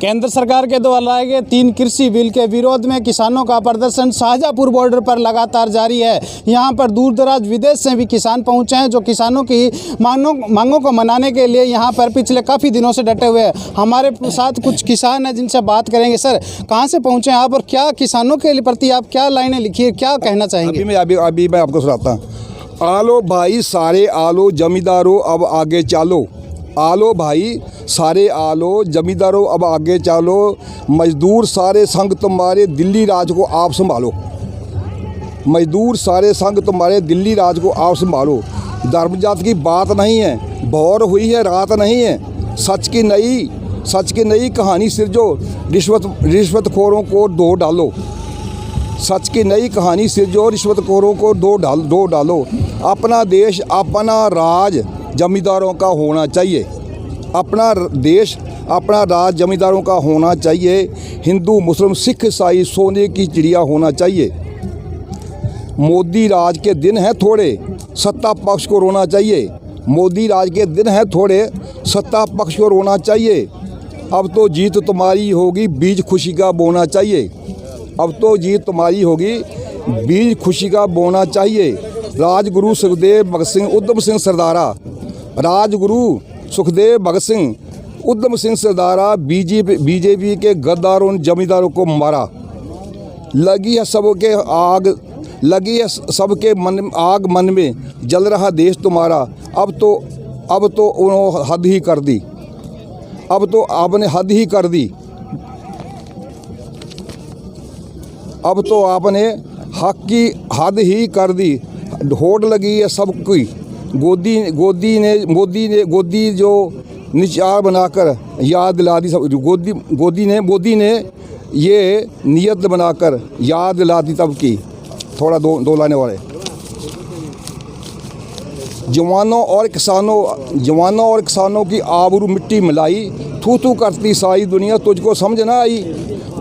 केंद्र सरकार के द्वारा लाए गए 3 कृषि बिल के विरोध में किसानों का प्रदर्शन शाहजहाँपुर बॉर्डर पर लगातार जारी है। यहां पर दूर दराज विदेश से भी किसान पहुंचे हैं, जो किसानों की मांगों को मनाने के लिए यहां पर पिछले काफ़ी दिनों से डटे हुए हैं। हमारे साथ कुछ किसान हैं जिनसे बात करेंगे। सर, कहां से पहुंचे हैं आप और क्या किसानों के प्रति आप क्या लाइनें लिखी है, क्या कहना चाहेंगे? अभी मैं आपको सुनाता हूँ। आलो भाई सारे आलो, जमींदारों अब आगे चालो। आलो भाई सारे आलो, जमींदारों अब आगे चालो। मजदूर सारे संग तुम्हारे, दिल्ली राज को आप संभालो। मजदूर सारे संग तुम्हारे, दिल्ली राज को आप संभालो। धर्म जात की बात नहीं है, भौर हुई है रात नहीं है। सच की नई कहानी सिरजो, रिश्वतखोरों को दो डालो। सच की नई कहानी सिरजो, रिश्वतखोरों को दो डालो। अपना देश अपना राज जमींदारों का होना चाहिए। अपना देश अपना राज जमींदारों का होना चाहिए। हिंदू मुस्लिम सिख ईसाई सोने की चिड़िया होना चाहिए। मोदी राज के दिन हैं थोड़े, सत्ता पक्ष को रोना चाहिए। मोदी राज के दिन हैं थोड़े, सत्ता पक्ष को रोना चाहिए। अब तो जीत तुम्हारी होगी, बीज खुशी का बोना चाहिए। अब तो जीत तुम्हारी होगी, बीज खुशी का बोना चाहिए। राजगुरु सुखदेव भगत सिंह उधम सिंह सरदारा, राजगुरु सुखदेव भगत सिंह उधम सिंह सरदारा, बीजेपी के गद्दारों ने जमींदारों को मारा। लगी है सबके मन में जल रहा देश तुम्हारा। अब तो उन्होंने हद ही कर दी। अब तो आपने हद ही कर दी। अब तो आपने हक की हद ही कर दी। होड़ लगी है सबकी। मोदी जो निचार बनाकर याद दिला दी सब। मोदी ने ये नियत बनाकर याद दिला दी तब की। थोड़ा दो लाने वाले। जवानों और किसानों की आबरू मिट्टी मिलाई। थू करती सारी दुनिया, तुझको समझ ना आई।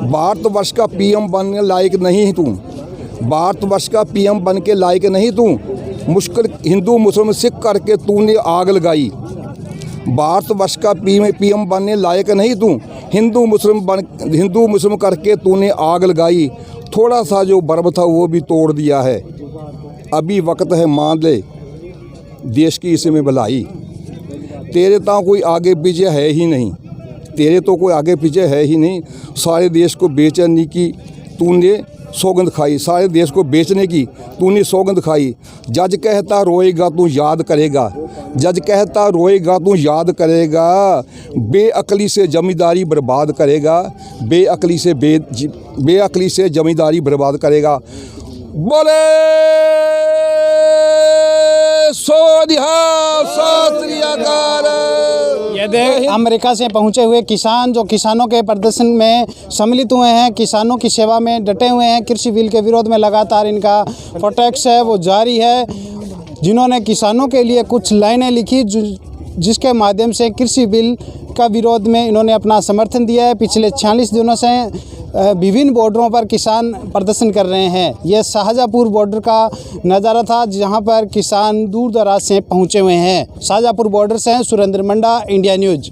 भारतवर्ष का पीएम बनने लायक नहीं तू। भारतवर्ष का पीएम बन के लायक नहीं तू। मुश्किल हिंदू मुस्लिम सिख करके तूने आग लगाई। भारतवर्ष का पीएम बनने लायक नहीं तू। हिंदू मुस्लिम करके तूने आग लगाई। थोड़ा सा जो बर्फ था वो भी तोड़ दिया है। अभी वक्त है मान ले देश की इसी में भलाई। तेरे तो कोई आगे पीछे है ही नहीं। तेरे तो कोई आगे पीछे है ही नहीं। सारे देश को बेचने की तूने सौगंध खाई। सारे देश को बेचने की तूने सौगंध खाई। जज कहता रोएगा तू याद करेगा। जज कहता रोएगा तू याद करेगा। बेअकली से जमींदारी बर्बाद करेगा। बेअकली से जमींदारी बर्बाद करेगा। बोले अमेरिका से पहुंचे हुए किसान जो किसानों के प्रदर्शन में सम्मिलित हुए हैं, किसानों की सेवा में डटे हुए हैं। कृषि बिल के विरोध में लगातार इनका प्रोटेस्ट है वो जारी है। जिन्होंने किसानों के लिए कुछ लाइनें लिखी जिसके माध्यम से कृषि बिल का विरोध में इन्होंने अपना समर्थन दिया है। पिछले 46 दिनों से विभिन्न बॉर्डरों पर किसान प्रदर्शन कर रहे हैं। यह शाहजहाँपुर बॉर्डर का नज़ारा था जहां पर किसान दूर दराज से पहुंचे हुए हैं। शाहजहाँपुर बॉर्डर से सुरेंद्र मंडा, इंडिया न्यूज़।